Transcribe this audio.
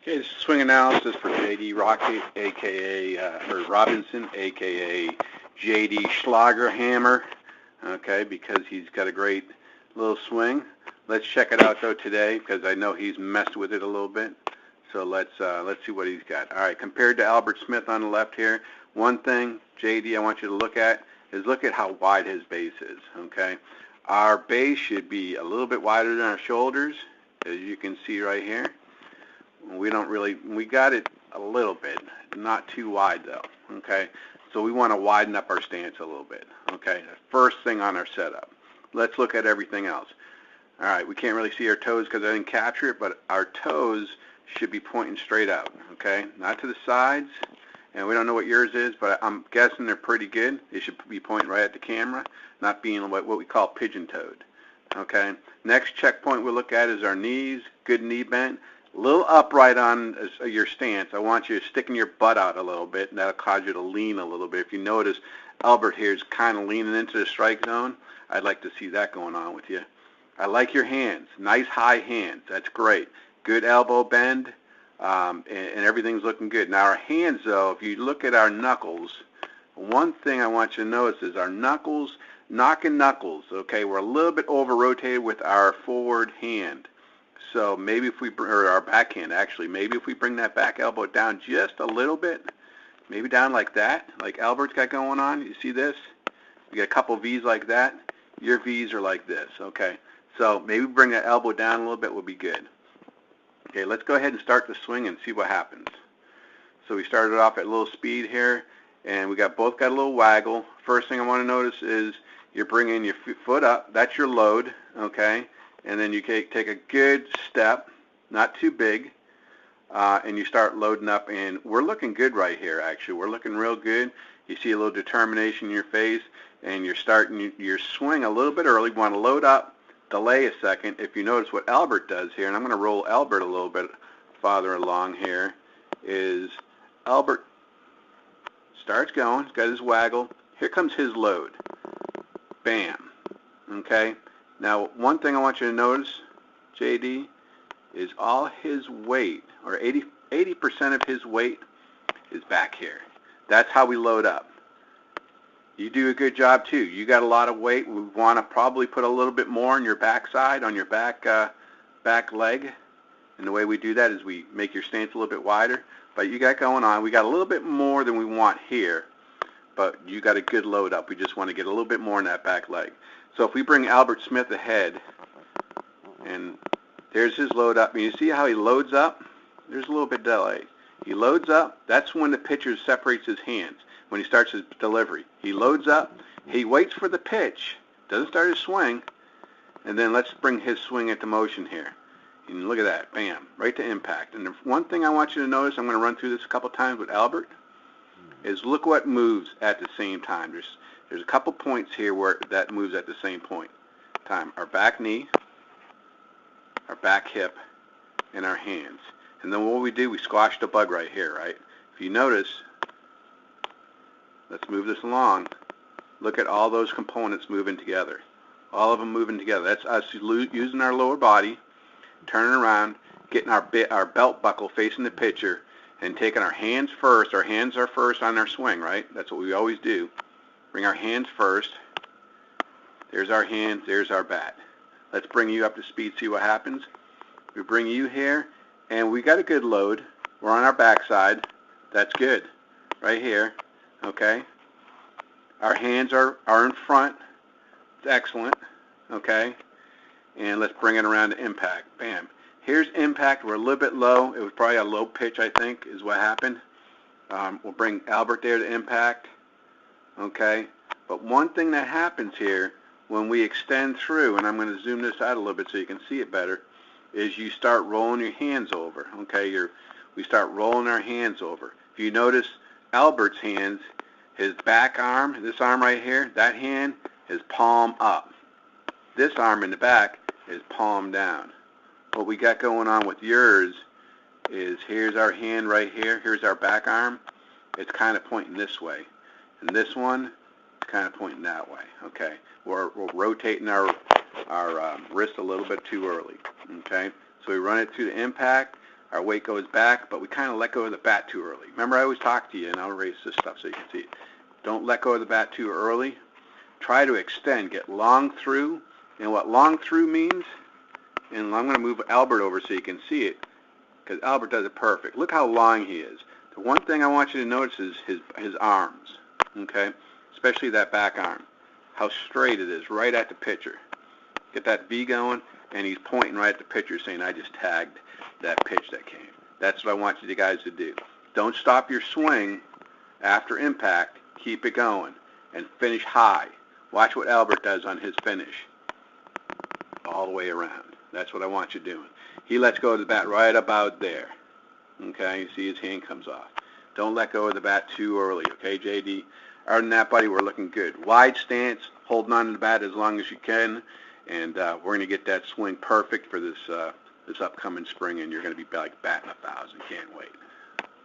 Okay, this is swing analysis for J.D. Rocket, aka or Robinson, aka J.D. Schlagerhammer. Okay, because he's got a great little swing. Let's check it out though today because I know he's messed with it a little bit. So let's see what he's got. All right, compared to Albert Smith on the left here, one thing, J.D., I want you to look at is look at how wide his base is. Okay, our base should be a little bit wider than our shoulders, as you can see right here. We got it a little bit, not too wide though, okay? So we want to widen up our stance a little bit, okay? The first thing on our setup. Let's look at everything else. All right, we can't really see our toes because I didn't capture it, but our toes should be pointing straight out, okay? Not to the sides, and we don't know what yours is, but I'm guessing they're pretty good. They should be pointing right at the camera, not being what we call pigeon-toed, okay? Next checkpoint we'll look at is our knees, good knee bend. A little upright on your stance. I want you sticking your butt out a little bit, and that'll cause you to lean a little bit. If you notice, Albert here is kind of leaning into the strike zone. I'd like to see that going on with you. I like your hands. Nice high hands. That's great. Good elbow bend, and everything's looking good. Now our hands, though, if you look at our knuckles, one thing I want you to notice is our knuckles, knocking knuckles, okay, we're a little bit over-rotated with our forward hand. So maybe if we, or our backhand actually, maybe if we bring that back elbow down just a little bit, maybe down like that, like Albert's got going on. You see this? You got a couple V's like that. Your V's are like this, okay? So maybe bring that elbow down a little bit would be good. Okay, let's go ahead and start the swing and see what happens. So we started off at a little speed here, and we both got a little waggle. First thing I want to notice is you're bringing your foot up. That's your load, okay? And then you take a good step, not too big, and you start loading up. And we're looking good right here, actually. We're looking real good. You see a little determination in your face, and you're starting your swing a little bit early. You want to load up, delay a second. If you notice what Albert does here, and I'm going to roll Albert a little bit farther along here, is Albert starts going. He's got his waggle. Here comes his load. Bam. Okay? Now, one thing I want you to notice, JD, is all his weight, or 80% of his weight, is back here. That's how we load up. You do a good job, too. You got a lot of weight. We want to probably put a little bit more on your backside, on your back leg. And the way we do that is we make your stance a little bit wider. But you got going on. We got a little bit more than we want here. But you got a good load up. We just want to get a little bit more in that back leg. So if we bring Albert Smith ahead, and there's his load up, and you see how he loads up? There's a little bit of delay. He loads up. That's when the pitcher separates his hands, when he starts his delivery. He loads up. He waits for the pitch, doesn't start his swing, and then let's bring his swing into motion here. And look at that. Bam. Right to impact. And the one thing I want you to notice, I'm going to run through this a couple times with Albert, is look what moves at the same time. There's a couple points here where that moves at the same point time. Our back knee, our back hip, and our hands. And then what we do, we squash the bug right here, right? If you notice, let's move this along. Look at all those components moving together. All of them moving together. That's us using our lower body, turning around, getting our belt buckle facing the pitcher, and taking our hands first. Our hands are first on our swing, right? That's what we always do. Bring our hands first. There's our hands. There's our bat. Let's bring you up to speed, see what happens. We bring you here, and we got a good load. We're on our backside. That's good. Right here. Okay? Our hands are in front. It's excellent. Okay? And let's bring it around to impact. Bam. Here's impact. We're a little bit low. It was probably a low pitch, I think, is what happened. We'll bring Albert there to impact. Okay? But one thing that happens here when we extend through, and I'm going to zoom this out a little bit so you can see it better, is you start rolling your hands over. Okay? We start rolling our hands over. If you notice Albert's hands, his back arm, this arm right here, that hand is palm up. This arm in the back is palm down. What we got going on with yours is here's our hand right here. Here's our back arm. It's kind of pointing this way. And this one is kind of pointing that way. Okay? We're rotating our wrist a little bit too early. Okay? So we run it to the impact. our weight goes back, but we kind of let go of the bat too early. Remember, I always talk to you, and I'll erase this stuff so you can see it. Don't let go of the bat too early. Try to extend, get long through, and what long through means, and I'm going to move Albert over so you can see it, because Albert does it perfect. Look how long he is. The one thing I want you to notice is his arms, okay, especially that back arm, how straight it is, right at the pitcher. Get that V going, and he's pointing right at the pitcher saying, I just tagged that pitch that came. That's what I want you guys to do. Don't stop your swing after impact. Keep it going and finish high. Watch what Albert does on his finish all the way around. That's what I want you doing. He lets go of the bat right about there. Okay, you see his hand comes off. Don't let go of the bat too early, okay, JD? Other than that, buddy, we're looking good. Wide stance, holding on to the bat as long as you can, and we're going to get that swing perfect for this upcoming spring, and you're going to be like batting 1,000. Can't wait.